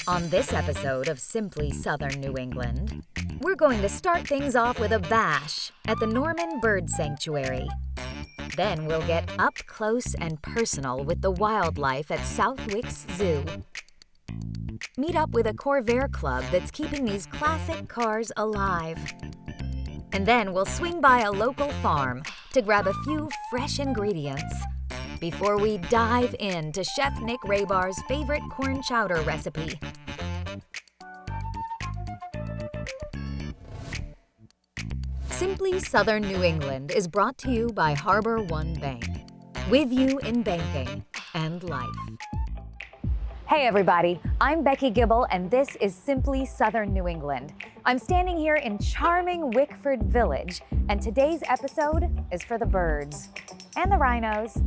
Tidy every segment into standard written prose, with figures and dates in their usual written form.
On this episode of Simply Southern New England, we're going to start things off with a bash at the Norman Bird Sanctuary. Then we'll get up close and personal with the wildlife at Southwick Zoo. Meet up with a Corvair club that's keeping these classic cars alive. And then we'll swing by a local farm to grab a few fresh ingredients before we dive into Chef Nick Raybar's favorite corn chowder recipe. Simply Southern New England is brought to you by Harbor One Bank, with you in banking and life. Hey everybody, I'm Becky Gibel and this is Simply Southern New England. I'm standing here in charming Wickford Village, and today's episode is for the birds and the rhinos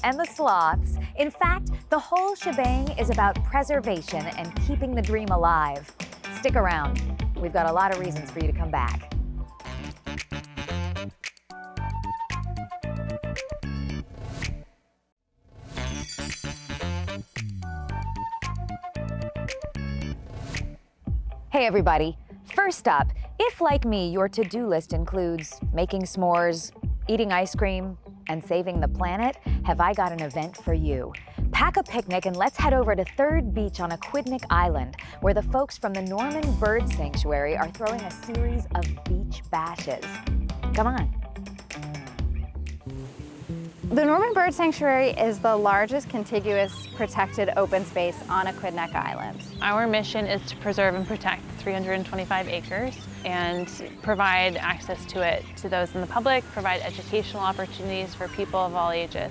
and the sloths. In fact, the whole shebang is about preservation and keeping the dream alive. Stick around. We've got a lot of reasons for you to come back. Hey everybody, first up, if like me, your to-do list includes making s'mores, eating ice cream, and saving the planet, have I got an event for you. Pack a picnic and let's head over to Third Beach on Aquidneck Island, where the folks from the Norman Bird Sanctuary are throwing a series of beach bashes. Come on. The Norman Bird Sanctuary is the largest contiguous protected open space on Aquidneck Island. Our mission is to preserve and protect 325 acres and provide access to it to those in the public, provide educational opportunities for people of all ages.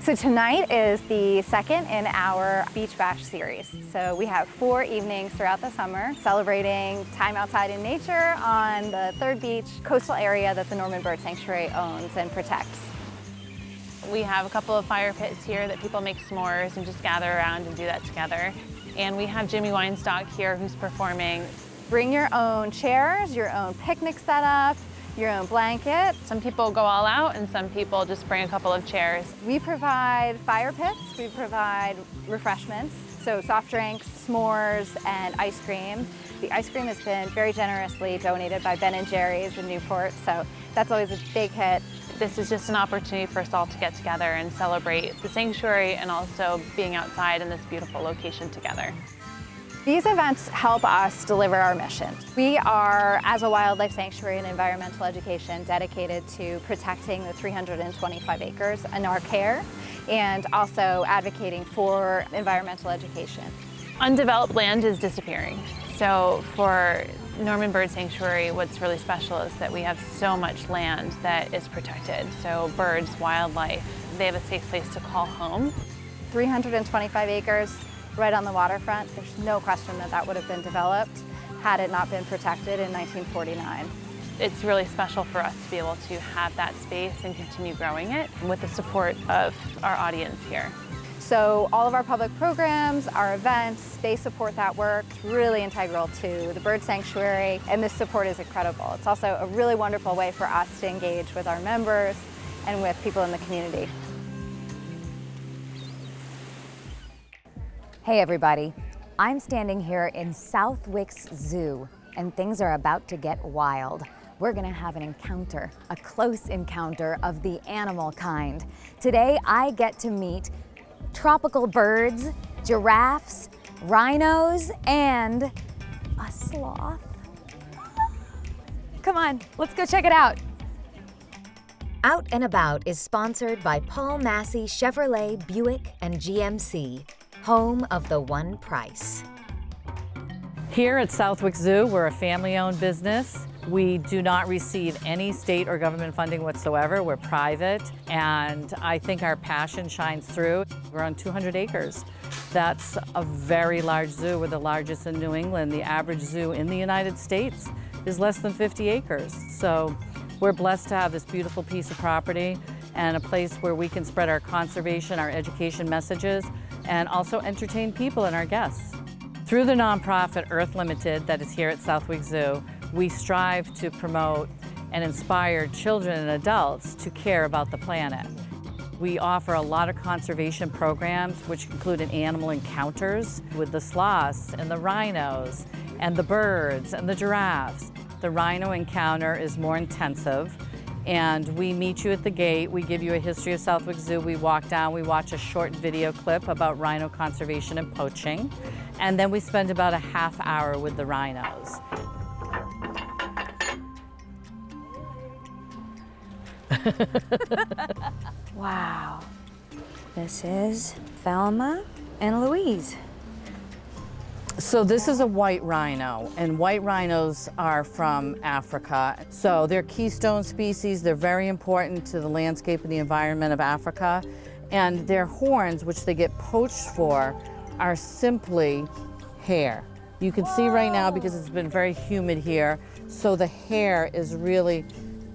So tonight is the second in our Beach Bash series. So we have 4 evenings throughout the summer celebrating time outside in nature on the Third Beach coastal area that the Norman Bird Sanctuary owns and protects. We have a couple of fire pits here that people make s'mores and just gather around and do that together. And we have Jimmy Weinstock here who's performing. Bring your own chairs, your own picnic setup, your own blanket. Some people go all out and some people just bring a couple of chairs. We provide fire pits, we provide refreshments, so soft drinks, s'mores, and ice cream. The ice cream has been very generously donated by Ben & Jerry's in Newport, so that's always a big hit. This is just an opportunity for us all to get together and celebrate the sanctuary and also being outside in this beautiful location together. These events help us deliver our mission. We are, as a wildlife sanctuary and environmental education, dedicated to protecting the 325 acres in our care and also advocating for environmental education. Undeveloped land is disappearing. So for Norman Bird Sanctuary, what's really special is that we have so much land that is protected. So birds, wildlife, they have a safe place to call home. 325 acres right on the waterfront. There's no question that that would have been developed had it not been protected in 1949. It's really special for us to be able to have that space and continue growing it with the support of our audience here. So all of our public programs, our events, they support that work. It's really integral to the bird sanctuary, and this support is incredible. It's also a really wonderful way for us to engage with our members and with people in the community. Hey everybody, I'm standing here in Southwick Zoo, and things are about to get wild. We're gonna have an encounter, a close encounter of the animal kind. Today I get to meet tropical birds, giraffes, rhinos, and a sloth. Come on, let's go check it out. Out and About is sponsored by Paul Massey Chevrolet, Buick, and GMC, home of the one price. Here at Southwick Zoo, we're a family-owned business. We do not receive any state or government funding whatsoever. We're private, and I think our passion shines through. We're on 200 acres. That's a very large zoo. We're the largest in New England. The average zoo in the United States is less than 50 acres. So we're blessed to have this beautiful piece of property and a place where we can spread our conservation, our education messages, and also entertain people and our guests. Through the nonprofit Earth Limited that is here at Southwick Zoo, we strive to promote and inspire children and adults to care about the planet. We offer a lot of conservation programs, which include animal encounters with the sloths and the rhinos and the birds and the giraffes. The rhino encounter is more intensive, and we meet you at the gate. We give you a history of Southwick Zoo. We walk down, we watch a short video clip about rhino conservation and poaching, and then we spend about a half hour with the rhinos. Wow. This is Thelma and Louise. So this is a white rhino, and white rhinos are from Africa. So they're keystone species. They're very important to the landscape and the environment of Africa. And their horns, which they get poached for, are simply hair. You can see right now, because it's been very humid here, so the hair is really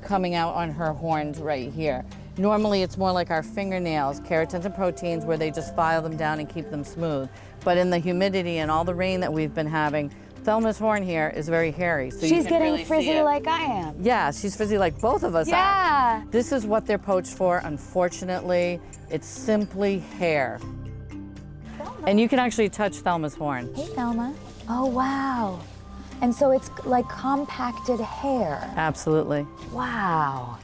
coming out on her horns right here. Normally it's more like our fingernails, keratins and proteins, where they just file them down and keep them smooth. But in the humidity and all the rain that we've been having, Thelma's horn here is very hairy. So She's getting frizzy like I am. Yeah, she's frizzy like both of us are. This is what they're poached for, unfortunately. It's simply hair. And you can actually touch Thelma's horn. Hey, Thelma. Oh, wow. And so it's like compacted hair. Absolutely. Wow.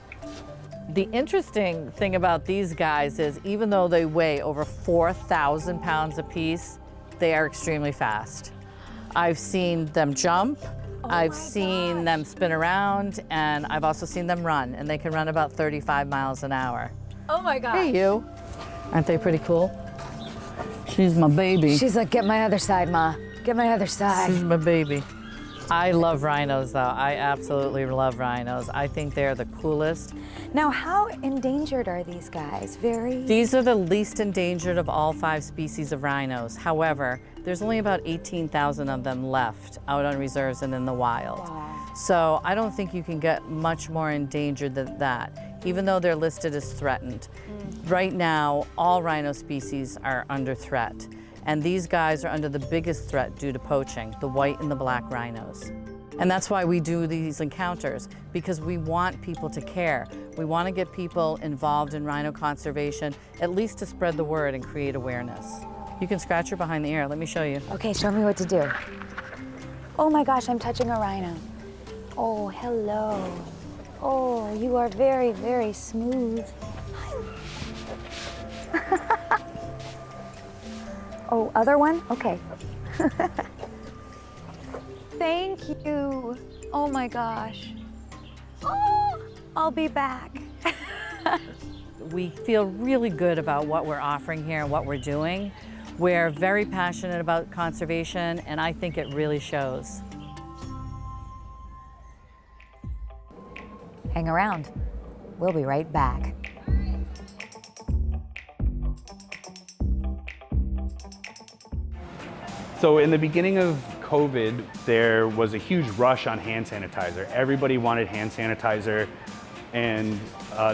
The interesting thing about these guys is, even though they weigh over 4,000 pounds apiece, they are extremely fast. I've seen them jump, I've seen them spin around, and I've also seen them run, and they can run about 35 miles an hour. Oh my God. Hey, you. Aren't they pretty cool? She's my baby. She's like, get my other side, Ma. Get my other side. She's my baby. I love rhinos, though. I absolutely love rhinos. I think they're the coolest. Now, how endangered are these guys? Very? These are the least endangered of all 5 species of rhinos. However, there's only about 18,000 of them left out on reserves and in the wild. Wow. So I don't think you can get much more endangered than that, even though they're listed as threatened. Right now, all rhino species are under threat. And these guys are under the biggest threat due to poaching, the white and the black rhinos. And that's why we do these encounters, because we want people to care. We want to get people involved in rhino conservation, at least to spread the word and create awareness. You can scratch her behind the ear. Let me show you. Okay, show me what to do. Oh my gosh, I'm touching a rhino. Oh, hello. Oh, you are very, very smooth. Oh, other one? Okay. Thank you. Oh my gosh. Oh, I'll be back. We feel really good about what we're offering here and what we're doing. We're very passionate about conservation, and I think it really shows. Hang around. We'll be right back. So in the beginning of COVID, there was a huge rush on hand sanitizer. Everybody wanted hand sanitizer, and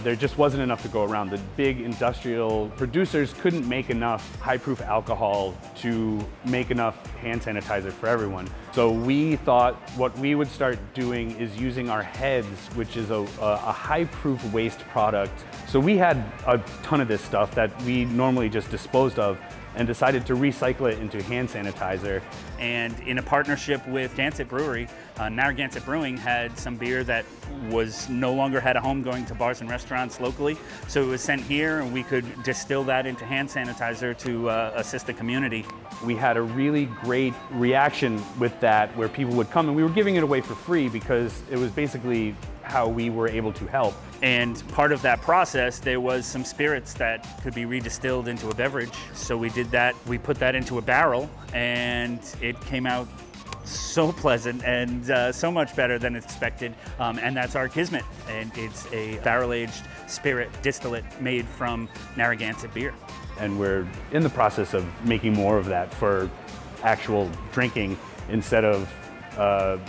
there just wasn't enough to go around. The big industrial producers couldn't make enough high-proof alcohol to make enough hand sanitizer for everyone. So we thought what we would start doing is using our heads, which is a high-proof waste product. So we had a ton of this stuff that we normally just disposed of, and decided to recycle it into hand sanitizer. And in a partnership with Gansett Brewery, Narragansett Brewing had some beer that was no longer had a home going to bars and restaurants locally. So it was sent here, and we could distill that into hand sanitizer to assist the community. We had a really great reaction with that, where people would come, and we were giving it away for free because it was basically how we were able to help. And part of that process, there was some spirits that could be redistilled into a beverage. So we did that. We put that into a barrel, and it came out so pleasant and so much better than expected. And that's our Kismet. And it's a barrel-aged spirit distillate made from Narragansett beer. And we're in the process of making more of that for actual drinking, instead of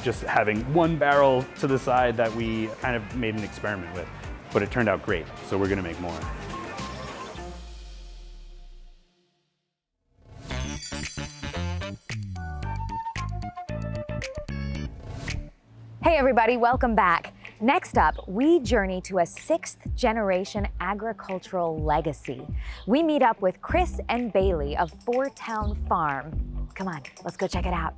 just having one barrel to the side that we kind of made an experiment with. But it turned out great, so we're gonna make more. Hey everybody, welcome back. Next up, we journey to a 6th generation agricultural legacy. We meet up with Chris and Bailey of Four Town Farm. Come on, let's go check it out.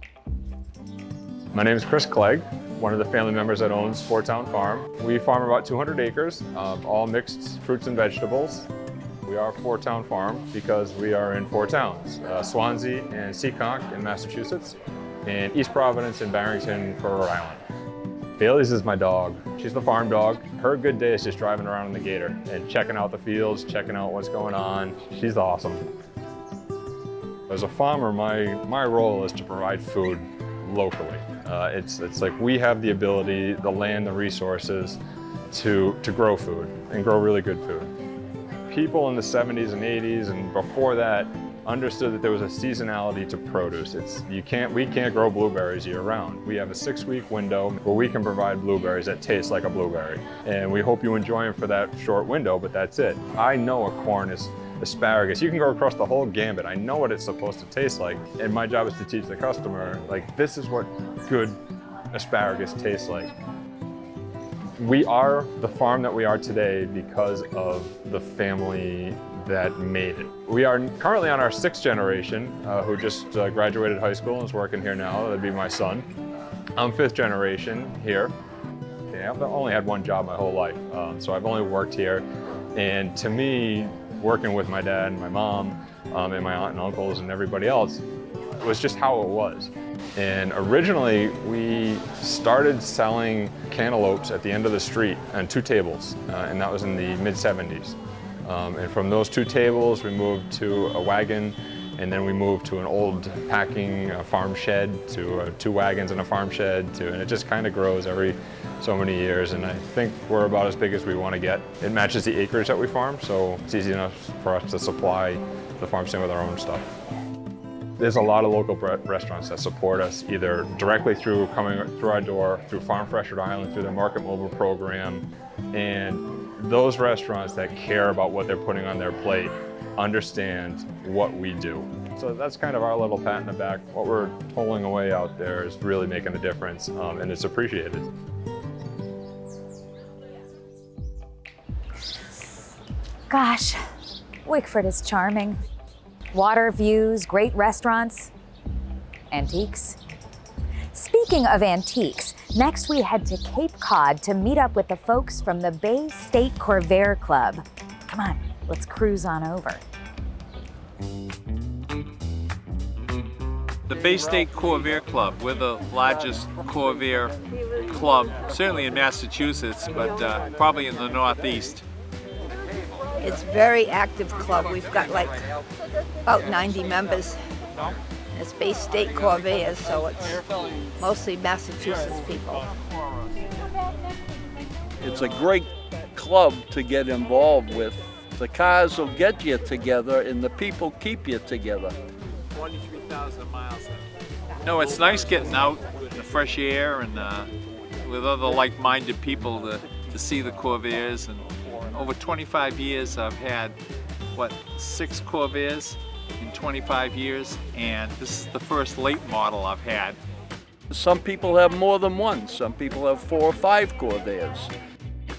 My name is Chris Clegg, one of the family members that owns Four Town Farm. We farm about 200 acres of all mixed fruits and vegetables. We are Four Town Farm because we are in 4 towns, Swansea and Seekonk in Massachusetts, and East Providence and Barrington for Rhode Island. Bailey's is my dog. She's the farm dog. Her good day is just driving around in the Gator and checking out the fields, checking out what's going on. She's awesome. As a farmer, my role is to provide food locally. It's like we have the ability, the land, the resources to grow food and grow really good food. People in the 70s and 80s and before that understood that there was a seasonality to produce. We can't grow blueberries year round. We have a 6-week window where we can provide blueberries that taste like a blueberry. And we hope you enjoy them for that short window, but that's it. I know a corn is asparagus. You can go across the whole gambit. I know what it's supposed to taste like. And my job is to teach the customer, like, this is what good asparagus tastes like. We are the farm that we are today because of the family that made it. We are currently on our 6th generation, who just graduated high school and is working here now. That'd be my son. I'm 5th generation here. Yeah, I've only had one job my whole life, so I've only worked here. And to me, working with my dad and my mom and my aunt and uncles and everybody else, it was just how it was. And originally, we started selling cantaloupes at the end of the street on 2 tables, and that was in the mid-70s. And from those 2 tables, we moved to a wagon, and then we moved to an old packing farm shed, to 2 wagons and a farm shed, and it just kind of grows every so many years. And I think we're about as big as we want to get. It matches the acreage that we farm, so it's easy enough for us to supply the farm stand with our own stuff. There's a lot of local restaurants that support us, either directly through coming through our door, through Farm Fresh Rhode Island, through their Market Mobile program. And those restaurants that care about what they're putting on their plate understand what we do. So that's kind of our little pat in the back. What we're pulling away out there is really making a difference, and it's appreciated. Gosh, Wickford is charming. Water views, great restaurants, antiques. Speaking of antiques, next we head to Cape Cod to meet up with the folks from the Bay State Corvair Club. Come on, let's cruise on over. The Bay State Corvair Club, we're the largest Corvair club, certainly in Massachusetts, but probably in the Northeast. It's a very active club. We've got like about 90 members. It's Bay State Corvairs, so it's mostly Massachusetts people. It's a great club to get involved with. The cars will get you together and the people keep you together. 23,000 miles. No, it's nice getting out in the fresh air and with other like-minded people to see the Corvairs. And over 25 years, I've had, 6 Corvairs in 25 years, and this is the first late model I've had. Some people have more than one. Some people have 4 or 5 Corvairs.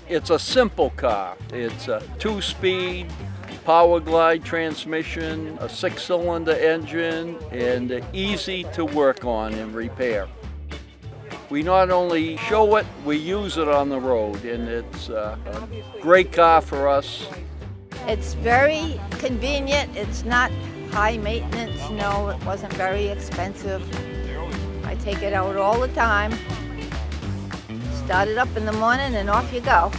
It's a simple car. It's a 2-speed, power glide transmission, a 6-cylinder engine, and easy to work on and repair. We not only show it, we use it on the road, and it's a great car for us. It's very convenient. It's not high maintenance. No, it wasn't very expensive. I take it out all the time. Start it up in the morning and off you go.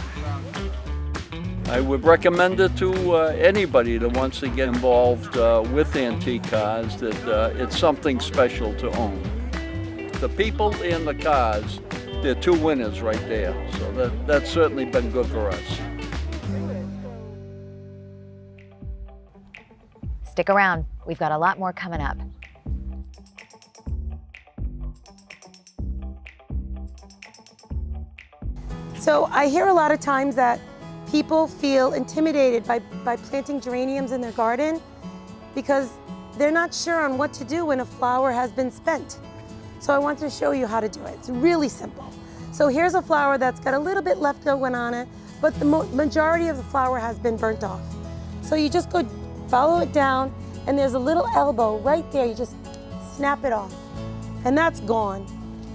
I would recommend it to anybody that wants to get involved with antique cars, that it's something special to own. The people and the cars, they're 2 winners right there. So that's certainly been good for us. Stick around, we've got a lot more coming up. So I hear a lot of times that people feel intimidated by planting geraniums in their garden because they're not sure on what to do when a flower has been spent. So I want to show you how to do it. It's really simple. So here's a flour that's got a little bit left going on it, but the majority of the flour has been burnt off. So you just go follow it down, and there's a little elbow right there. You just snap it off, and that's gone.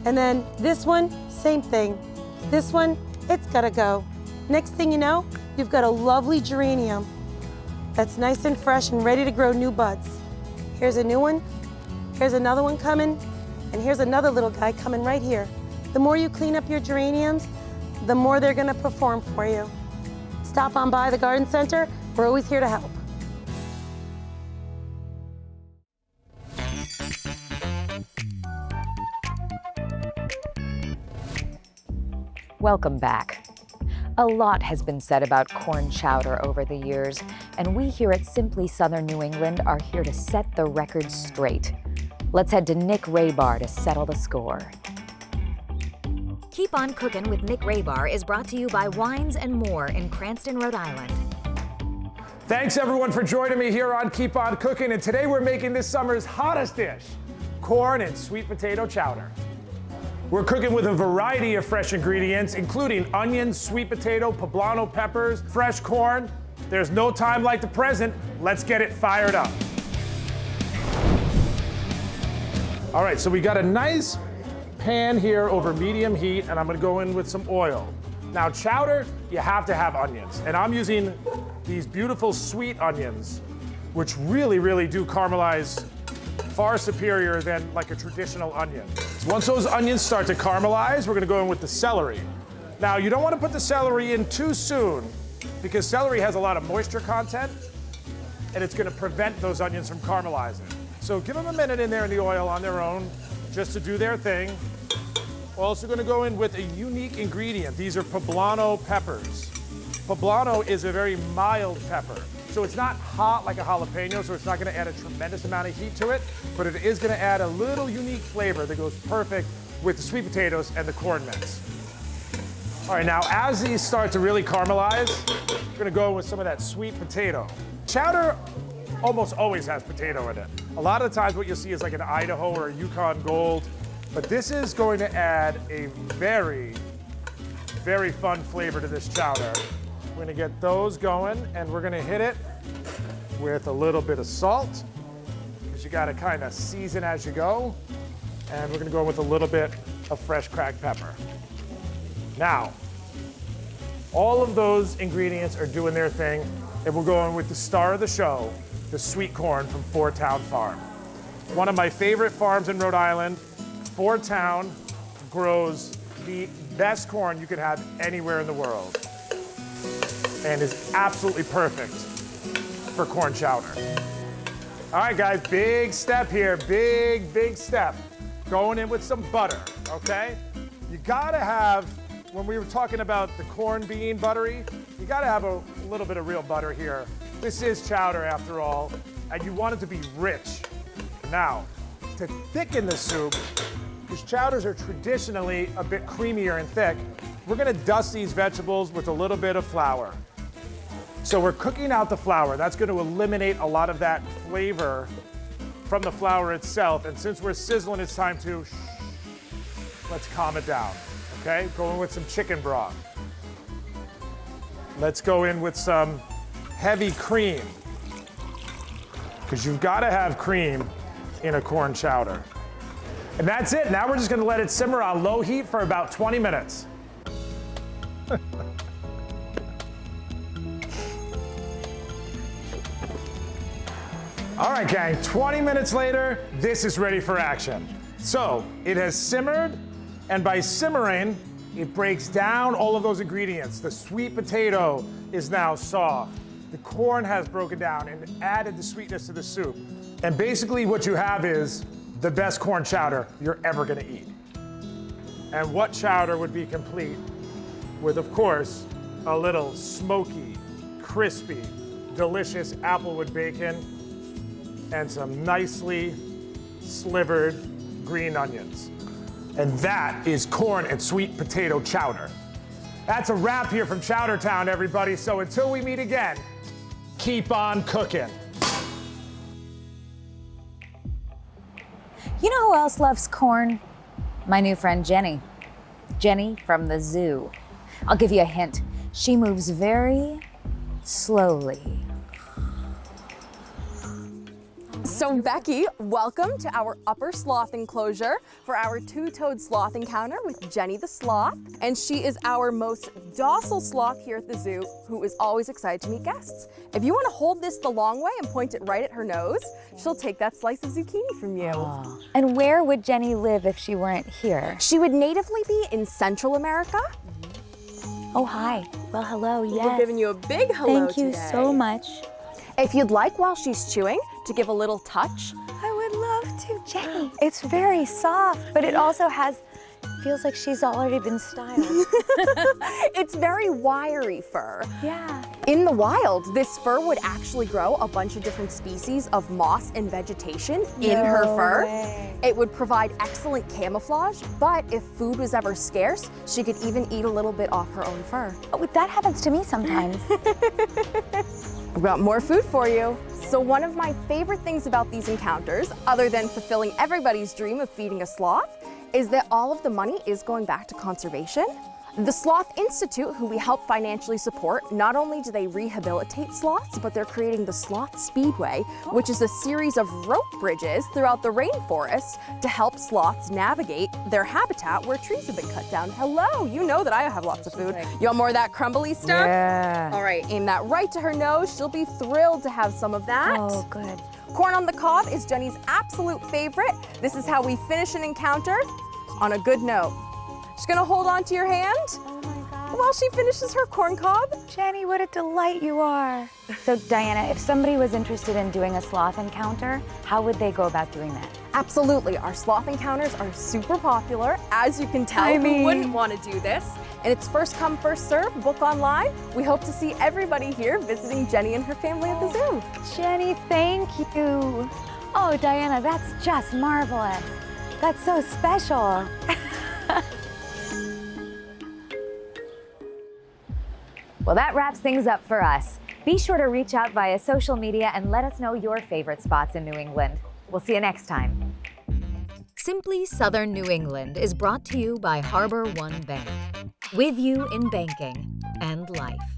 And then this one, same thing. This one, it's gotta go. Next thing you know, you've got a lovely geranium that's nice and fresh and ready to grow new buds. Here's a new one, here's another one coming, and here's another little guy coming right here. The more you clean up your geraniums, the more they're gonna perform for you. Stop on by the garden center. We're always here to help. Welcome back. A lot has been said about corn chowder over the years, and we here at Simply Southern New England are here to set the record straight. Let's head to Nick Raybar to settle the score. Keep on Cooking with Nick Raybar is brought to you by Wines and More in Cranston, Rhode Island. Thanks everyone for joining me here on Keep On Cooking, and today we're making this summer's hottest dish, corn and sweet potato chowder. We're cooking with a variety of fresh ingredients, including onions, sweet potato, poblano peppers, fresh corn. There's no time like the present. Let's get it fired up. All right, so we got a nice pan here over medium heat, and I'm gonna go in with some oil. Now chowder, you have to have onions, and I'm using these beautiful sweet onions, which really do caramelize far superior than like a traditional onion. Once those onions start to caramelize, we're gonna go in with the celery. Now, you don't wanna put the celery in too soon because celery has a lot of moisture content and it's gonna prevent those onions from caramelizing. So give them a minute in there in the oil on their own just to do their thing. We're also gonna go in with a unique ingredient. These are poblano peppers. Poblano is a very mild pepper. So it's not hot like a jalapeno, so it's not gonna add a tremendous amount of heat to it, but it is gonna add a little unique flavor that goes perfect with the sweet potatoes and the corn mix. All right, now as these start to really caramelize, we're gonna go with some of that sweet potato. Chowder almost always has potato in it. A lot of the times what you'll see is like an Idaho or a Yukon Gold, but this is going to add a very fun flavor to this chowder. We're gonna get those going, and we're gonna hit it with a little bit of salt, because you gotta kind of season as you go. And we're gonna go with a little bit of fresh cracked pepper. Now, all of those ingredients are doing their thing, and we're going with the star of the show, the sweet corn from Four Town Farm. One of my favorite farms in Rhode Island. Four Town grows the best corn you could have anywhere in the world, and is absolutely perfect for corn chowder. All right, guys, big step here, big step. Going in with some butter, okay? You gotta have, when we were talking about the corn being buttery, you gotta have a little bit of real butter here. This is chowder after all, and you want it to be rich. Now, to thicken the soup, because chowders are traditionally a bit creamier and thick, we're gonna dust these vegetables with a little bit of flour. So we're cooking out the flour. That's going to eliminate a lot of that flavor from the flour itself. And since we're sizzling, it's time to, let's calm it down, okay? Going with some chicken broth. Let's go in with some heavy cream, because you've got to have cream in a corn chowder. And that's it. Now we're just going to let it simmer on low heat for about 20 minutes. All right, gang, 20 minutes later, this is ready for action. So it has simmered, and by simmering, it breaks down all of those ingredients. The sweet potato is now soft. The corn has broken down and added the sweetness to the soup. And basically what you have is the best corn chowder you're ever gonna eat. And what chowder would be complete with, of course, a little smoky, crispy, delicious applewood bacon, and some nicely slivered green onions. And that is corn and sweet potato chowder. That's a wrap here from Chowder Town, everybody. So until we meet again, keep on cooking. You know who else loves corn? My new friend Jenny. Jenny from the zoo. I'll give you a hint. She moves very slowly. So Becky, welcome to our upper sloth enclosure for our two-toed sloth encounter with Jenny the sloth. And she is our most docile sloth here at the zoo who is always excited to meet guests. If you want to hold this the long way and point it right at her nose, she'll take that slice of zucchini from you. Oh. And where would Jenny live if she weren't here? She would natively be in Central America. Oh, hi. Well, hello, yes. We're giving you a big hello Thank you today. so much. If you'd like, while she's chewing, to give a little touch. I would love to, Jenny. It's very soft, but it also feels like she's already been styled. It's very wiry fur. Yeah. In the wild, this fur would actually grow a bunch of different species of moss and vegetation in her fur. Way. It would provide excellent camouflage, but if food was ever scarce, she could even eat a little bit off her own fur. Oh, that happens to me sometimes. We've got more food for you. So one of my favorite things about these encounters, other than fulfilling everybody's dream of feeding a sloth, is that all of the money is going back to conservation. The Sloth Institute, who we help financially support, not only do they rehabilitate sloths, but they're creating the Sloth Speedway, which is a series of rope bridges throughout the rainforest to help sloths navigate their habitat where trees have been cut down. Hello, you know that I have lots of food. You want more of that crumbly stuff? Yeah. All right, aim that right to her nose. She'll be thrilled to have some of that. Oh, good. Corn on the cob is Jenny's absolute favorite. This is how we finish an encounter on a good note. She's gonna hold on to your hand while she finishes her corn cob. Jenny, what a delight you are. So Diana, if somebody was interested in doing a sloth encounter, how would they go about doing that? Absolutely, our sloth encounters are super popular. As you can tell, who wouldn't want to do this? And it's first come, first serve, book online. We hope to see everybody here visiting Jenny and her family at the zoo. Jenny, thank you. Oh, Diana, that's just marvelous. That's so special. Well, that wraps things up for us. Be sure to reach out via social media and let us know your favorite spots in New England. We'll see you next time. Simply Southern New England is brought to you by Harbor One Bank. With you in banking and life.